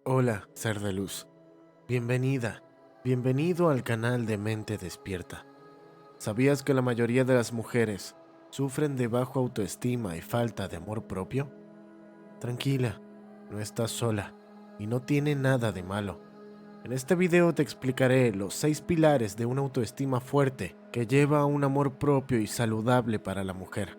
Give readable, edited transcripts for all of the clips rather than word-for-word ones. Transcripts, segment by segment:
Hola, ser de luz. Bienvenida, bienvenido al canal de Mente Despierta. ¿Sabías que la mayoría de las mujeres sufren de baja autoestima y falta de amor propio? Tranquila, no estás sola y no tiene nada de malo. En este video te explicaré los 6 pilares de una autoestima fuerte que lleva a un amor propio y saludable para la mujer.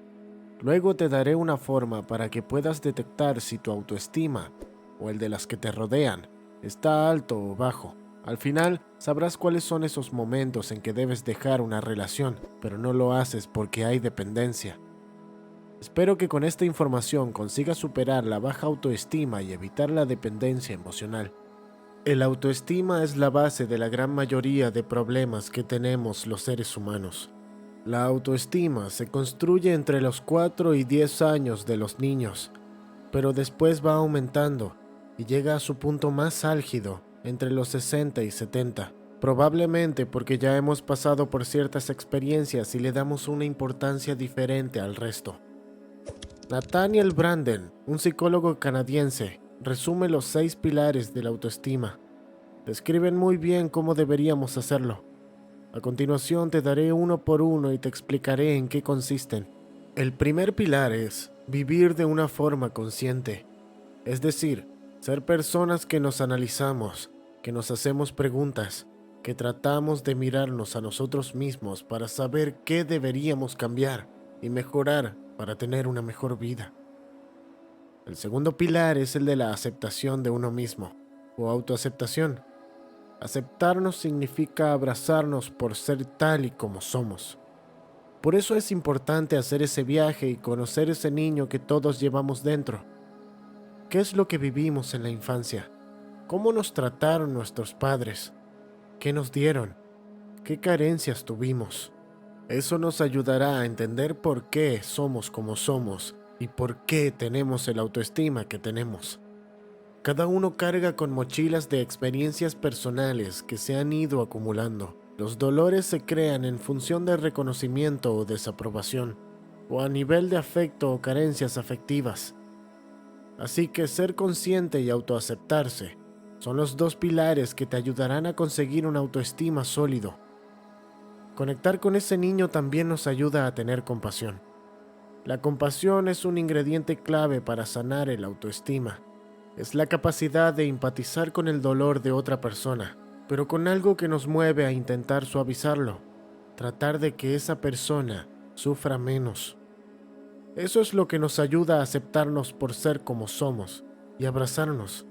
Luego te daré una forma para que puedas detectar si tu autoestima o el de las que te rodean está alto o bajo. Al final sabrás cuáles son esos momentos en que debes dejar una relación, pero no lo haces porque hay dependencia. Espero que con esta información consigas superar la baja autoestima y evitar la dependencia emocional. El autoestima es la base de la gran mayoría de problemas que tenemos los seres humanos. La autoestima se construye entre los 4 y 10 años de los niños, pero después va aumentando y llega a su punto más álgido entre los 60 y 70, probablemente porque ya hemos pasado por ciertas experiencias y le damos una importancia diferente al resto. Nathaniel Branden, un psicólogo canadiense, resume los 6 pilares de la autoestima. Describen muy bien cómo deberíamos hacerlo. A continuación te daré uno por uno y te explicaré en qué consisten. El primer pilar es vivir de una forma consciente, es decir, ser personas que nos analizamos, que nos hacemos preguntas, que tratamos de mirarnos a nosotros mismos para saber qué deberíamos cambiar y mejorar para tener una mejor vida. El segundo pilar es el de la aceptación de uno mismo, o autoaceptación. Aceptarnos significa abrazarnos por ser tal y como somos. Por eso es importante hacer ese viaje y conocer ese niño que todos llevamos dentro. ¿Qué es lo que vivimos en la infancia? ¿Cómo nos trataron nuestros padres? ¿Qué nos dieron? ¿Qué carencias tuvimos? Eso nos ayudará a entender por qué somos como somos y por qué tenemos el autoestima que tenemos. Cada uno carga con mochilas de experiencias personales que se han ido acumulando. Los dolores se crean en función de reconocimiento o desaprobación, o a nivel de afecto o carencias afectivas. Así que ser consciente y autoaceptarse son los 2 pilares que te ayudarán a conseguir una autoestima sólido. Conectar con ese niño también nos ayuda a tener compasión. La compasión es un ingrediente clave para sanar el autoestima. Es la capacidad de empatizar con el dolor de otra persona, pero con algo que nos mueve a intentar suavizarlo, tratar de que esa persona sufra menos. Eso es lo que nos ayuda a aceptarnos por ser como somos y abrazarnos.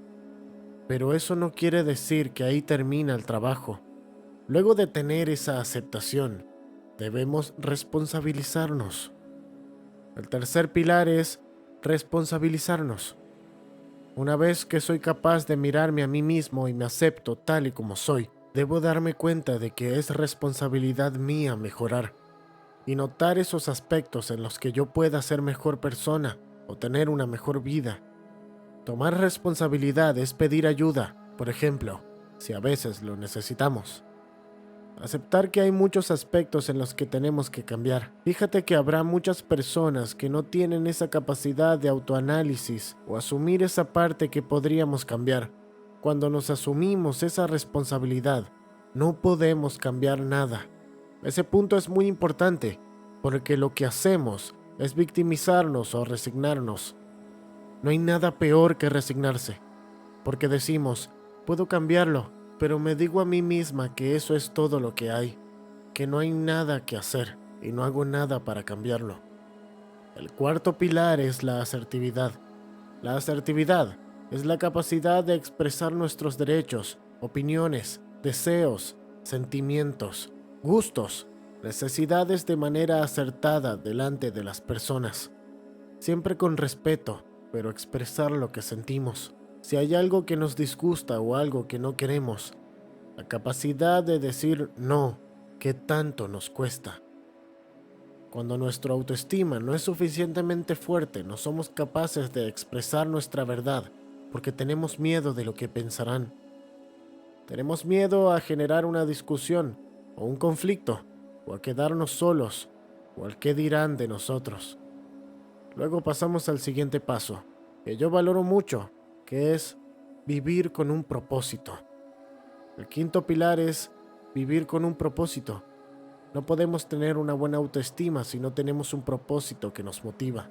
Pero eso no quiere decir que ahí termina el trabajo. Luego de tener esa aceptación, debemos responsabilizarnos. El tercer pilar es responsabilizarnos. Una vez que soy capaz de mirarme a mí mismo y me acepto tal y como soy, debo darme cuenta de que es responsabilidad mía mejorar y notar esos aspectos en los que yo pueda ser mejor persona o tener una mejor vida. Tomar responsabilidad es pedir ayuda, por ejemplo, si a veces lo necesitamos. Aceptar que hay muchos aspectos en los que tenemos que cambiar. Fíjate que habrá muchas personas que no tienen esa capacidad de autoanálisis o asumir esa parte que podríamos cambiar. Cuando nos asumimos esa responsabilidad, no podemos cambiar nada. Ese punto es muy importante, porque lo que hacemos es victimizarnos o resignarnos. No hay nada peor que resignarse, porque decimos, puedo cambiarlo, pero me digo a mí misma que eso es todo lo que hay, que no hay nada que hacer y no hago nada para cambiarlo. El cuarto pilar es la asertividad. La asertividad es la capacidad de expresar nuestros derechos, opiniones, deseos, sentimientos, gustos, necesidades de manera acertada delante de las personas. Siempre con respeto, pero expresar lo que sentimos. Si hay algo que nos disgusta o algo que no queremos, la capacidad de decir no, ¿qué tanto nos cuesta? Cuando nuestra autoestima no es suficientemente fuerte, no somos capaces de expresar nuestra verdad porque tenemos miedo de lo que pensarán. Tenemos miedo a generar una discusión o un conflicto, o a quedarnos solos, o al qué dirán de nosotros. Luego pasamos al siguiente paso, que yo valoro mucho, que es vivir con un propósito. El quinto pilar es vivir con un propósito. No podemos tener una buena autoestima si no tenemos un propósito que nos motiva.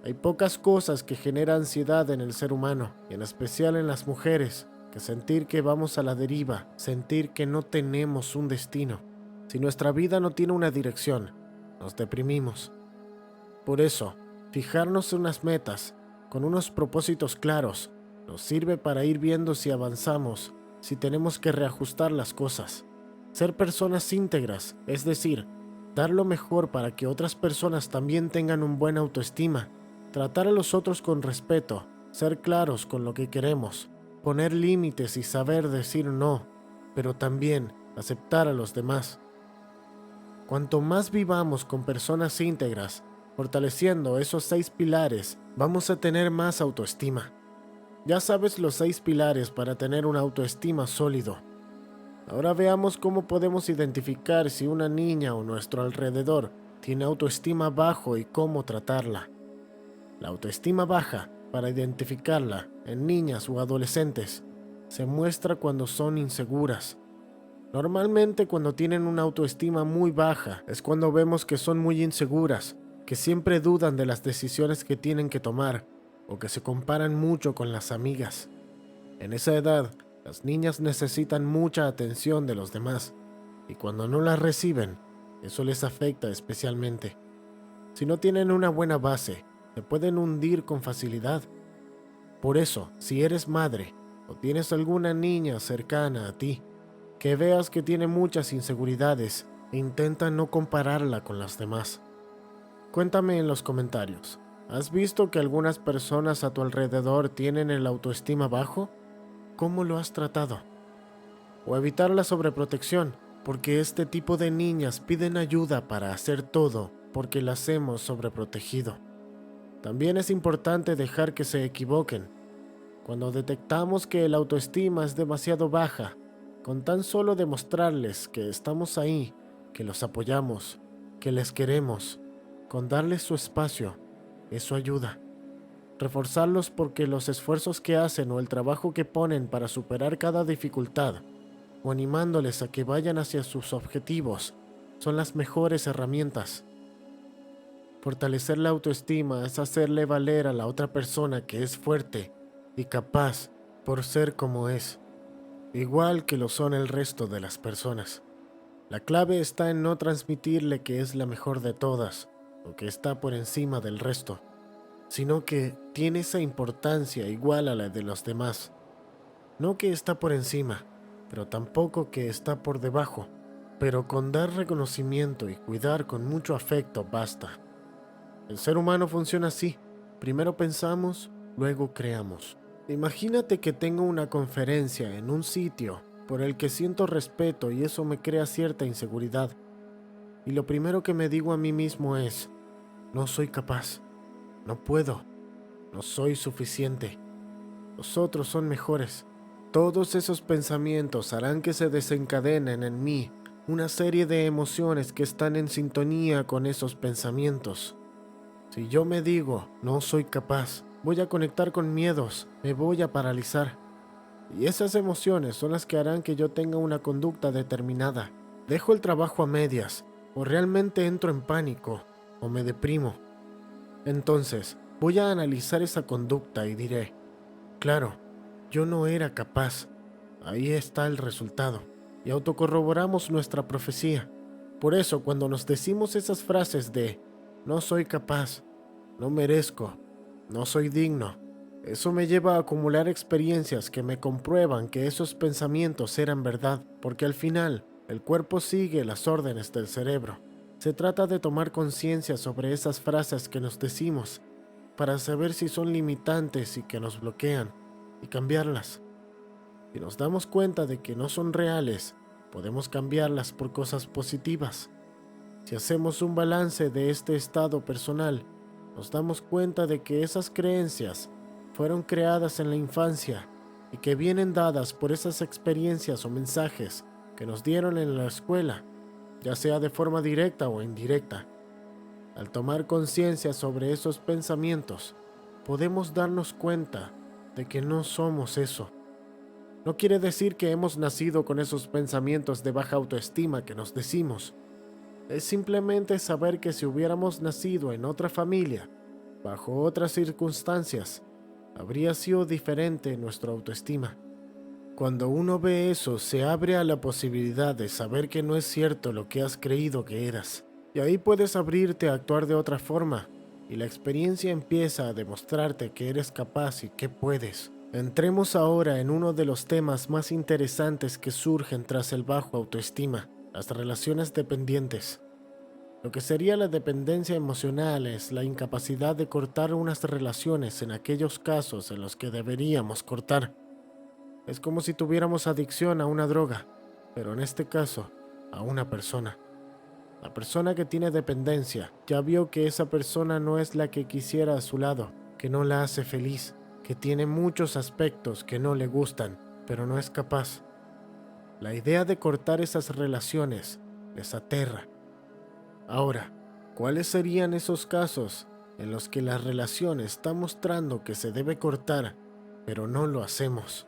Hay pocas cosas que generan ansiedad en el ser humano, y en especial en las mujeres, que sentir que vamos a la deriva, sentir que no tenemos un destino. Si nuestra vida no tiene una dirección, nos deprimimos. Por eso, fijarnos en unas metas, con unos propósitos claros, nos sirve para ir viendo si avanzamos, si tenemos que reajustar las cosas. Ser personas íntegras, es decir, dar lo mejor para que otras personas también tengan un buen autoestima, tratar a los otros con respeto, ser claros con lo que queremos, poner límites y saber decir no, pero también aceptar a los demás. Cuanto más vivamos con personas íntegras, fortaleciendo esos 6 pilares, vamos a tener más autoestima. Ya sabes los 6 pilares para tener una autoestima sólido. Ahora veamos cómo podemos identificar si una niña o nuestro alrededor tiene autoestima bajo y cómo tratarla. La autoestima baja, para identificarla en niñas o adolescentes, se muestra cuando son inseguras. Normalmente cuando tienen una autoestima muy baja es cuando vemos que son muy inseguras, que siempre dudan de las decisiones que tienen que tomar o que se comparan mucho con las amigas. En esa edad, las niñas necesitan mucha atención de los demás y cuando no la reciben, eso les afecta especialmente. Si no tienen una buena base, se pueden hundir con facilidad. Por eso, si eres madre o tienes alguna niña cercana a ti, que veas que tiene muchas inseguridades e intenta no compararla con las demás. Cuéntame en los comentarios, ¿has visto que algunas personas a tu alrededor tienen el autoestima bajo? ¿Cómo lo has tratado? O evitar la sobreprotección, porque este tipo de niñas piden ayuda para hacer todo porque las hemos sobreprotegido. También es importante dejar que se equivoquen. Cuando detectamos que el autoestima es demasiado baja, con tan solo demostrarles que estamos ahí, que los apoyamos, que les queremos, con darles su espacio, eso ayuda. Reforzarlos porque los esfuerzos que hacen o el trabajo que ponen para superar cada dificultad, o animándoles a que vayan hacia sus objetivos, son las mejores herramientas. Fortalecer la autoestima es hacerle valer a la otra persona que es fuerte y capaz por ser como es, igual que lo son el resto de las personas. La clave está en no transmitirle que es la mejor de todas o que está por encima del resto, sino que tiene esa importancia igual a la de los demás. No que está por encima, pero tampoco que está por debajo, pero con dar reconocimiento y cuidar con mucho afecto basta. El ser humano funciona así, primero pensamos, luego creamos. Imagínate que tengo una conferencia en un sitio por el que siento respeto y eso me crea cierta inseguridad. Y lo primero que me digo a mí mismo es, no soy capaz, no puedo, no soy suficiente, los otros son mejores. Todos esos pensamientos harán que se desencadenen en mí una serie de emociones que están en sintonía con esos pensamientos. Si yo me digo, no soy capaz, voy a conectar con miedos, me voy a paralizar. Y esas emociones son las que harán que yo tenga una conducta determinada. Dejo el trabajo a medias, o realmente entro en pánico, o me deprimo. Entonces, voy a analizar esa conducta y diré, claro, yo no era capaz. Ahí está el resultado. Y autocorroboramos nuestra profecía. Por eso, cuando nos decimos esas frases de no soy capaz, no merezco, no soy digno, eso me lleva a acumular experiencias que me comprueban que esos pensamientos eran verdad, porque al final el cuerpo sigue las órdenes del cerebro. Se trata de tomar conciencia sobre esas frases que nos decimos para saber si son limitantes y que nos bloquean y cambiarlas. Si nos damos cuenta de que no son reales, podemos cambiarlas por cosas positivas. Si hacemos un balance de este estado personal, nos damos cuenta de que esas creencias fueron creadas en la infancia y que vienen dadas por esas experiencias o mensajes que nos dieron en la escuela, ya sea de forma directa o indirecta. Al tomar conciencia sobre esos pensamientos, podemos darnos cuenta de que no somos eso, No quiere decir que hemos nacido con esos pensamientos de baja autoestima que nos decimos. Es simplemente saber que si hubiéramos nacido en otra familia, bajo otras circunstancias, habría sido diferente nuestra autoestima. Cuando uno ve eso, se abre a la posibilidad de saber que no es cierto lo que has creído que eras. Y ahí puedes abrirte a actuar de otra forma, y la experiencia empieza a demostrarte que eres capaz y que puedes. Entremos ahora en uno de los temas más interesantes que surgen tras el bajo autoestima, las relaciones dependientes. Lo que sería la dependencia emocional es la incapacidad de cortar unas relaciones en aquellos casos en los que deberíamos cortar. Es como si tuviéramos adicción a una droga, pero en este caso, a una persona. La persona que tiene dependencia ya vio que esa persona no es la que quisiera a su lado, que no la hace feliz, que tiene muchos aspectos que no le gustan, pero no es capaz. La idea de cortar esas relaciones les aterra. Ahora, ¿cuáles serían esos casos en los que la relación está mostrando que se debe cortar, pero no lo hacemos?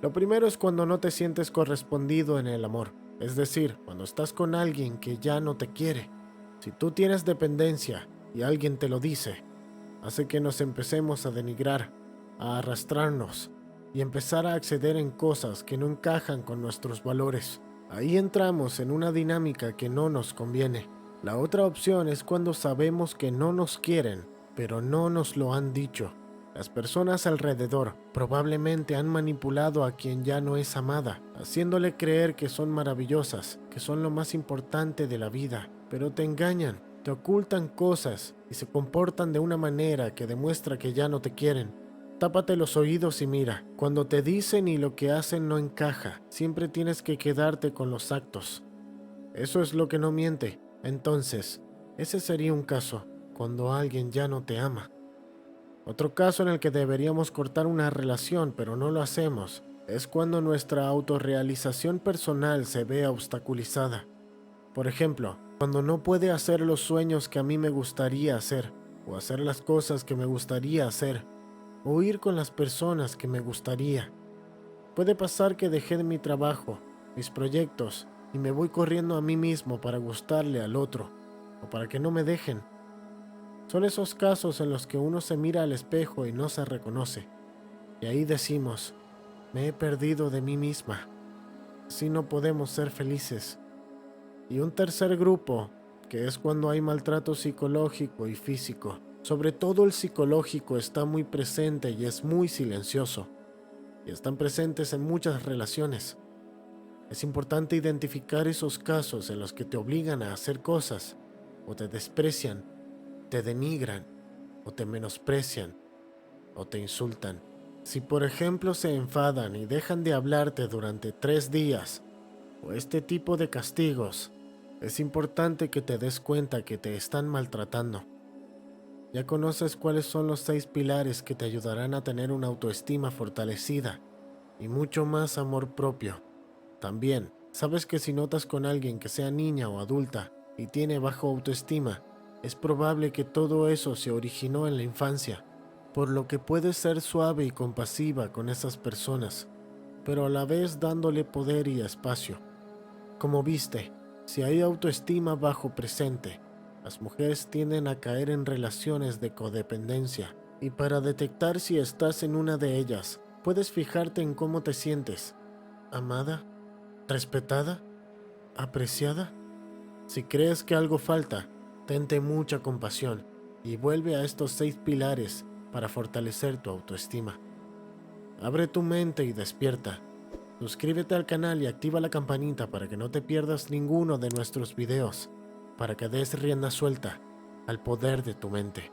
Lo primero es cuando no te sientes correspondido en el amor, es decir, cuando estás con alguien que ya no te quiere. Si tú tienes dependencia y alguien te lo dice, hace que nos empecemos a denigrar, a arrastrarnos y empezar a acceder en cosas que no encajan con nuestros valores. Ahí entramos en una dinámica que no nos conviene. La otra opción es cuando sabemos que no nos quieren, pero no nos lo han dicho. Las personas alrededor probablemente han manipulado a quien ya no es amada, haciéndole creer que son maravillosas, que son lo más importante de la vida, pero te engañan, te ocultan cosas y se comportan de una manera que demuestra que ya no te quieren. Tápate los oídos y mira, cuando te dicen y lo que hacen no encaja, siempre tienes que quedarte con los actos. Eso es lo que no miente. Entonces, ese sería un caso, cuando alguien ya no te ama. Otro caso en el que deberíamos cortar una relación, pero no lo hacemos, es cuando nuestra autorrealización personal se ve obstaculizada. Por ejemplo, cuando no puede hacer los sueños que a mí me gustaría hacer, o hacer las cosas que me gustaría hacer, o ir con las personas que me gustaría. Puede pasar que dejé mi trabajo, mis proyectos, y me voy corriendo a mí mismo para gustarle al otro, o para que no me dejen. Son esos casos en los que uno se mira al espejo y no se reconoce. Y ahí decimos, me he perdido de mí misma. Así no podemos ser felices. Y un tercer grupo, que es cuando hay maltrato psicológico y físico. Sobre todo el psicológico está muy presente y es muy silencioso. Y están presentes en muchas relaciones. Es importante identificar esos casos en los que te obligan a hacer cosas, o te desprecian, te denigran, o te menosprecian, o te insultan. Si por ejemplo se enfadan y dejan de hablarte durante 3 días, o este tipo de castigos, es importante que te des cuenta que te están maltratando. Ya conoces cuáles son los 6 pilares que te ayudarán a tener una autoestima fortalecida y mucho más amor propio. También, sabes que si notas con alguien que sea niña o adulta y tiene bajo autoestima, es probable que todo eso se originó en la infancia, por lo que puedes ser suave y compasiva con esas personas, pero a la vez dándole poder y espacio. Como viste, si hay autoestima bajo presente, las mujeres tienden a caer en relaciones de codependencia, y para detectar si estás en una de ellas, puedes fijarte en cómo te sientes. ¿Amada? ¿Respetada? ¿Apreciada? Si crees que algo falta, tente mucha compasión y vuelve a estos 6 pilares para fortalecer tu autoestima. Abre tu mente y despierta. Suscríbete al canal y activa la campanita para que no te pierdas ninguno de nuestros videos, para que des rienda suelta al poder de tu mente.